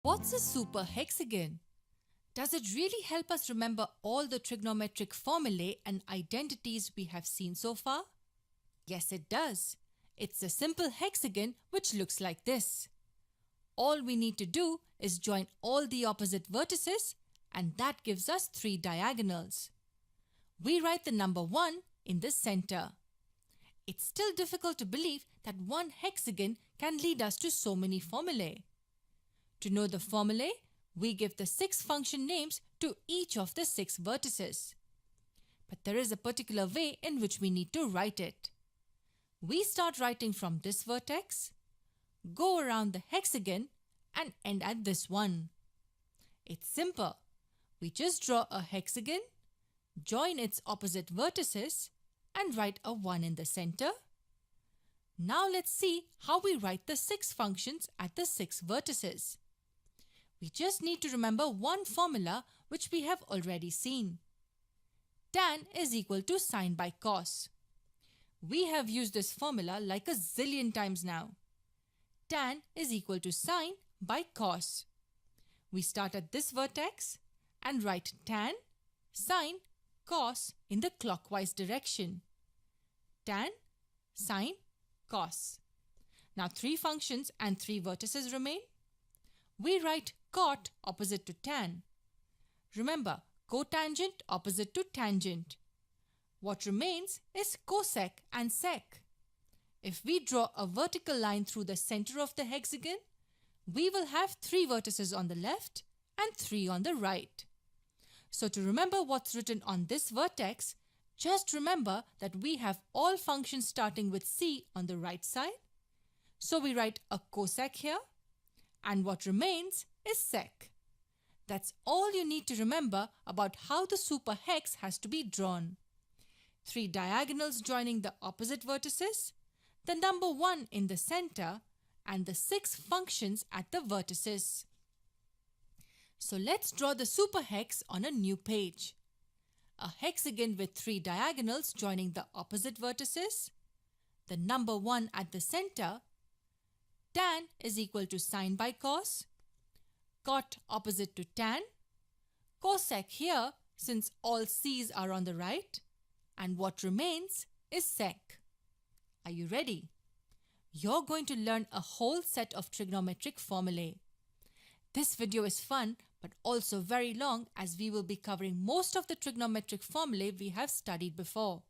What's a super hexagon? Does it really help us remember all the trigonometric formulae and identities we have seen so far? Yes, it does. It's a simple hexagon which looks like this. All we need to do is join all the opposite vertices, and that gives us 3 diagonals. We write the number 1 in the center. It's still difficult to believe that one hexagon can lead us to so many formulae. To know the formulae, we give the 6 function names to each of the 6 vertices. But there is a particular way in which we need to write it. We start writing from this vertex, go around the hexagon and end at this one. It's simple. We just draw a hexagon, join its opposite vertices and write a 1 in the center. Now let's see how we write the 6 functions at the 6 vertices. We just need to remember one formula which we have already seen. Tan is equal to sine by cos. We have used this formula like a zillion times now. Tan is equal to sine by cos. We start at this vertex and write tan, sine, cos in the clockwise direction. Tan, sine, cos. Now 3 functions and 3 vertices remain. We write cot opposite to tan. Remember, cotangent opposite to tangent. What remains is cosec and sec. If we draw a vertical line through the center of the hexagon, we will have 3 vertices on the left and 3 on the right. So to remember what's written on this vertex, just remember that we have all functions starting with c on the right side. So we write a cosec here, and what remains is sec. That's all you need to remember about how the super hex has to be drawn. 3 diagonals joining the opposite vertices, the number 1 in the center, and the 6 functions at the vertices. So let's draw the super hex on a new page. A hexagon with 3 diagonals joining the opposite vertices, the number 1 at the center, tan is equal to sine by cos, cot opposite to tan, cosec here since all c's are on the right, and what remains is sec. Are you ready? You're going to learn a whole set of trigonometric formulae. This video is fun but also very long as we will be covering most of the trigonometric formulae we have studied before.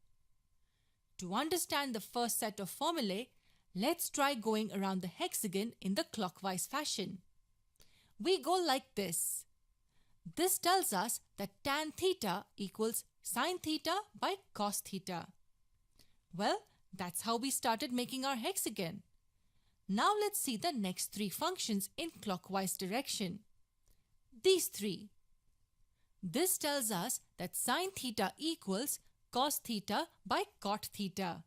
To understand the first set of formulae, let's try going around the hexagon in the clockwise fashion. We go like this. This tells us that tan theta equals sine theta by cos theta. Well, that's how we started making our hexagon. Now let's see the next 3 functions in clockwise direction. These 3. This tells us that sine theta equals cos theta by cot theta.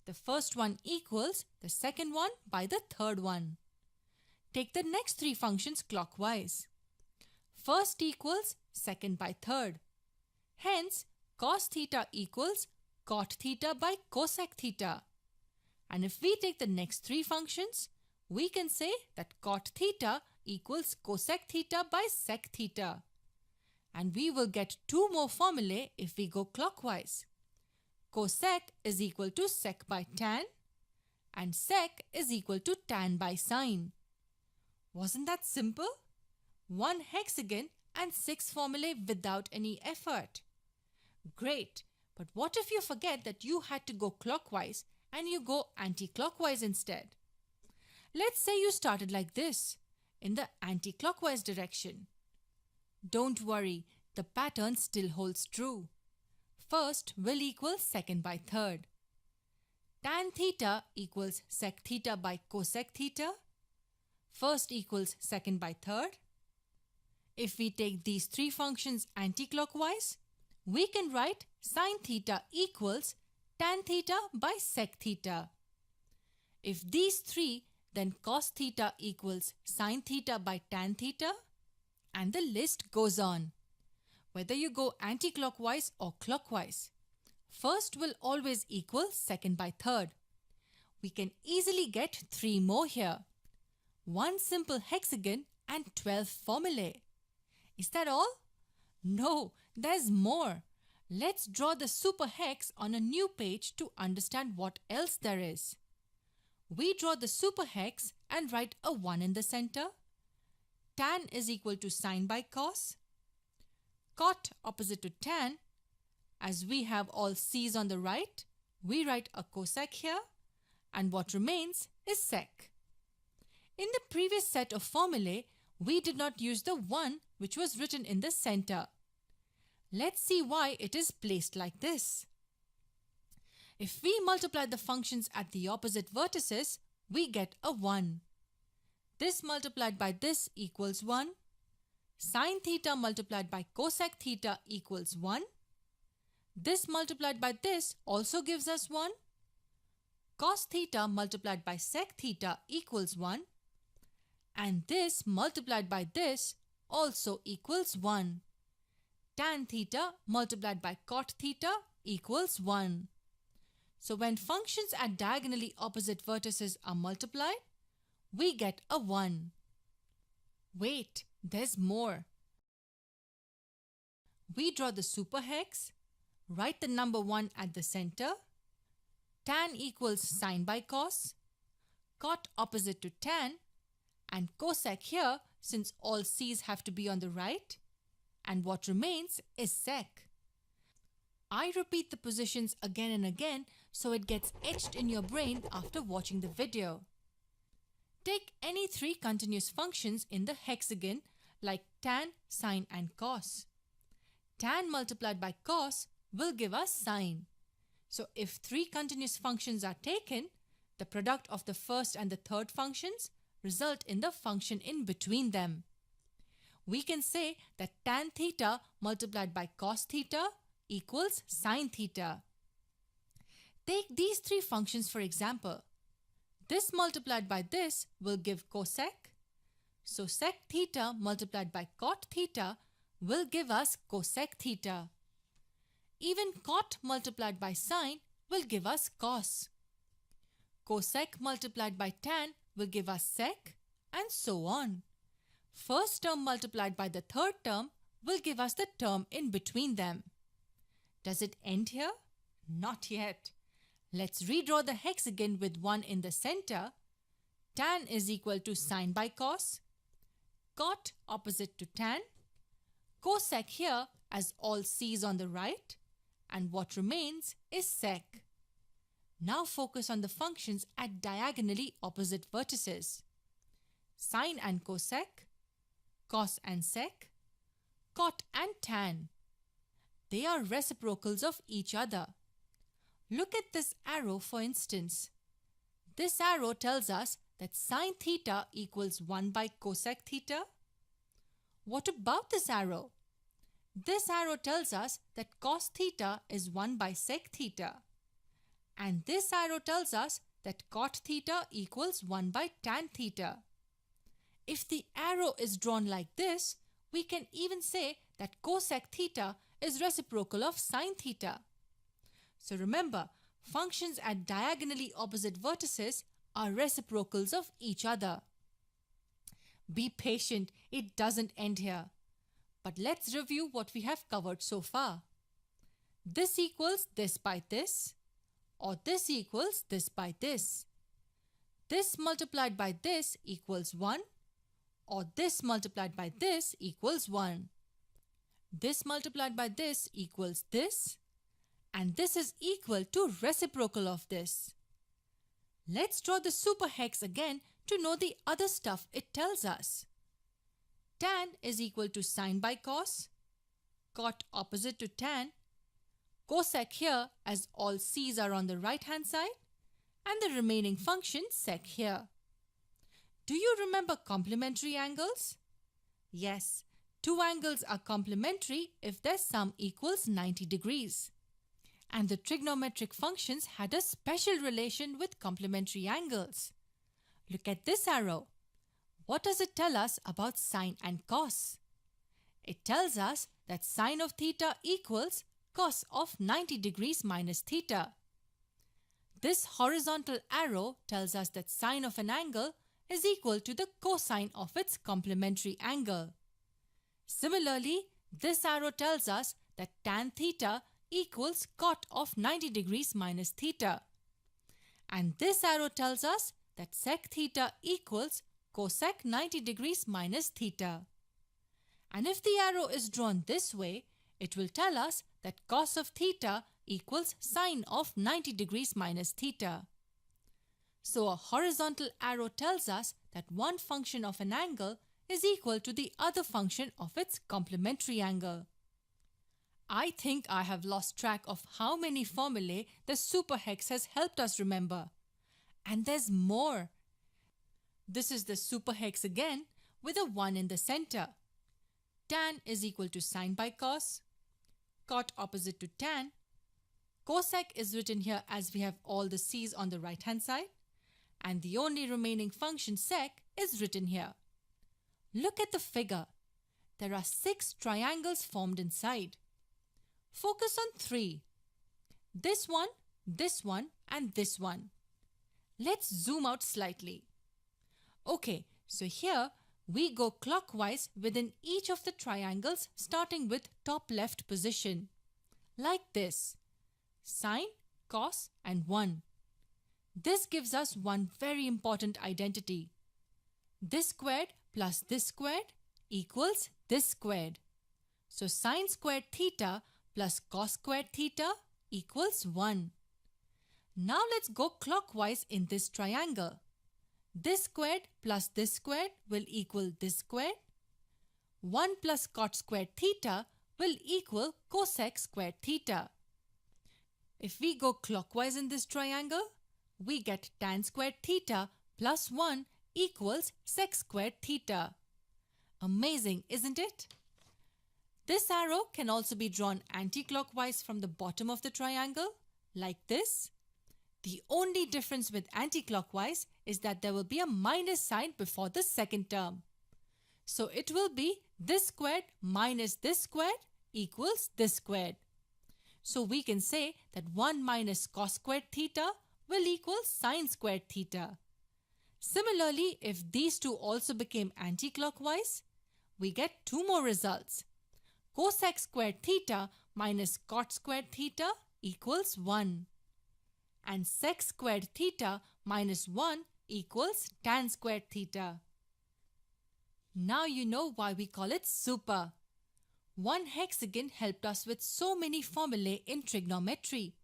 The first one equals the second one by the third one. Take the next 3 functions clockwise. First equals second by third. Hence, cos theta equals cot theta by cosec theta. And if we take the next 3 functions, we can say that cot theta equals cosec theta by sec theta. And we will get 2 more formulae if we go clockwise. Cosec is equal to sec by tan, and sec is equal to tan by sine. Wasn't that simple? 1 hexagon and 6 formulae without any effort. Great, but what if you forget that you had to go clockwise and you go anti-clockwise instead? Let's say you started like this, in the anti-clockwise direction. Don't worry, the pattern still holds true. First will equal second by third. Tan theta equals sec theta by cosec theta. First equals second by third. If we take these 3 functions anti-clockwise, we can write sine theta equals tan theta by sec theta. If these 3, then cos theta equals sine theta by tan theta, and the list goes on. Whether you go anti-clockwise or clockwise, first will always equal second by third. We can easily get 3 more here. One simple hexagon and 12 formulae. Is that all? No, there's more. Let's draw the super hex on a new page to understand what else there is. We draw the super hex and write a 1 in the center. Tan is equal to sine by cos. Cot opposite to tan. As we have all c's on the right, we write a cosec here, and what remains is sec. In the previous set of formulae, we did not use the 1 which was written in the center. Let's see why it is placed like this. If we multiply the functions at the opposite vertices, we get a 1. This multiplied by this equals 1. Sine theta multiplied by cosec theta equals 1. This multiplied by this also gives us 1. Cos theta multiplied by sec theta equals 1. And this multiplied by this also equals 1. Tan theta multiplied by cot theta equals 1. So when functions at diagonally opposite vertices are multiplied, we get a 1. Wait, there's more. We draw the super hex, write the number 1 at the center. Tan equals sine by cos, cot opposite to tan, and cosec here since all c's have to be on the right, and what remains is sec. I repeat the positions again and again so it gets etched in your brain after watching the video. Take any 3 continuous functions in the hexagon like tan, sine and cos. Tan multiplied by cos will give us sine. So if 3 continuous functions are taken, the product of the first and the third functions result in the function in between them. We can say that tan theta multiplied by cos theta equals sine theta. Take these 3 functions for example. This multiplied by this will give cosec. So sec theta multiplied by cot theta will give us cosec theta. Even cot multiplied by sine will give us cos. Cosec multiplied by tan will give us sec, and so on. First term multiplied by the third term will give us the term in between them. Does it end here? Not yet. Let's redraw the hexagon with 1 in the center. Tan is equal to sine by cos. Cot opposite to tan. Cosec here as all c's on the right. And what remains is sec. Now focus on the functions at diagonally opposite vertices. Sine and cosec, cos and sec, cot and tan. They are reciprocals of each other. Look at this arrow for instance. This arrow tells us that sine theta equals 1 by cosec theta. What about this arrow? This arrow tells us that cos theta is 1 by sec theta. And this arrow tells us that cot theta equals 1 by tan theta. If the arrow is drawn like this, we can even say that cosec theta is reciprocal of sine theta. So remember, functions at diagonally opposite vertices are reciprocals of each other. Be patient, it doesn't end here. But let's review what we have covered so far. This equals this by this, or this equals this by this. This multiplied by this equals 1, or this multiplied by this equals 1. This multiplied by this equals this, and this is equal to reciprocal of this. Let's draw the super hex again to know the other stuff it tells us. Tan is equal to sine by cos, cot opposite to tan, cosec here as all c's are on the right hand side, and the remaining function sec here. Do you remember complementary angles? Yes, 2 angles are complementary if their sum equals 90 degrees. And the trigonometric functions had a special relation with complementary angles. Look at this arrow. What does it tell us about sine and cos? It tells us that sine of theta equals cos of 90 degrees minus theta. This horizontal arrow tells us that sine of an angle is equal to the cosine of its complementary angle. Similarly, this arrow tells us that tan theta equals cot of 90 degrees minus theta. And this arrow tells us that sec theta equals cosec 90 degrees minus theta. And if the arrow is drawn this way, it will tell us that cos of theta equals sine of 90 degrees minus theta. So a horizontal arrow tells us that one function of an angle is equal to the other function of its complementary angle. I think I have lost track of how many formulae the superhex has helped us remember. And there's more. This is the superhex again with a 1 in the center. Tan is equal to sine by cos, cot opposite to tan. Cosec is written here as we have all the c's on the right hand side, and the only remaining function sec is written here. Look at the figure. There are 6 triangles formed inside. Focus on 3. This one, and this one. Let's zoom out slightly. Okay, so here we go clockwise within each of the triangles starting with top left position. Like this. Sine, cos and 1. This gives us one very important identity. This squared plus this squared equals this squared. So sine squared theta plus cos squared theta equals 1. Now let's go clockwise in this triangle. This squared plus this squared will equal this squared. 1 plus cot squared theta will equal cosec squared theta. If we go clockwise in this triangle, we get tan squared theta plus 1 equals sec squared theta. Amazing, isn't it? This arrow can also be drawn anti-clockwise from the bottom of the triangle, like this. The only difference with anti-clockwise is that there will be a minus sign before the second term. So it will be this squared minus this squared equals this squared. So we can say that 1 minus cos squared theta will equal sine squared theta. Similarly, if these two also became anti-clockwise, we get 2 more results. Cosec squared theta minus cot squared theta equals 1. And sec squared theta minus 1 equals tan squared theta. Now you know why we call it super. One hexagon helped us with so many formulae in trigonometry.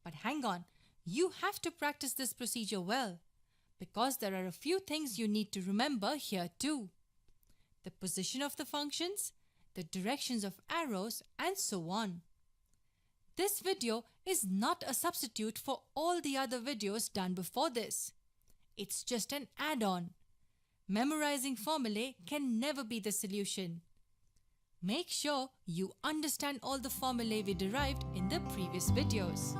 But hang on, you have to practice this procedure well, because there are a few things you need to remember here too. The position of the functions, the directions of arrows, and so on. This video is not a substitute for all the other videos done before this. It's just an add-on. Memorizing formulae can never be the solution. Make sure you understand all the formulae we derived in the previous videos.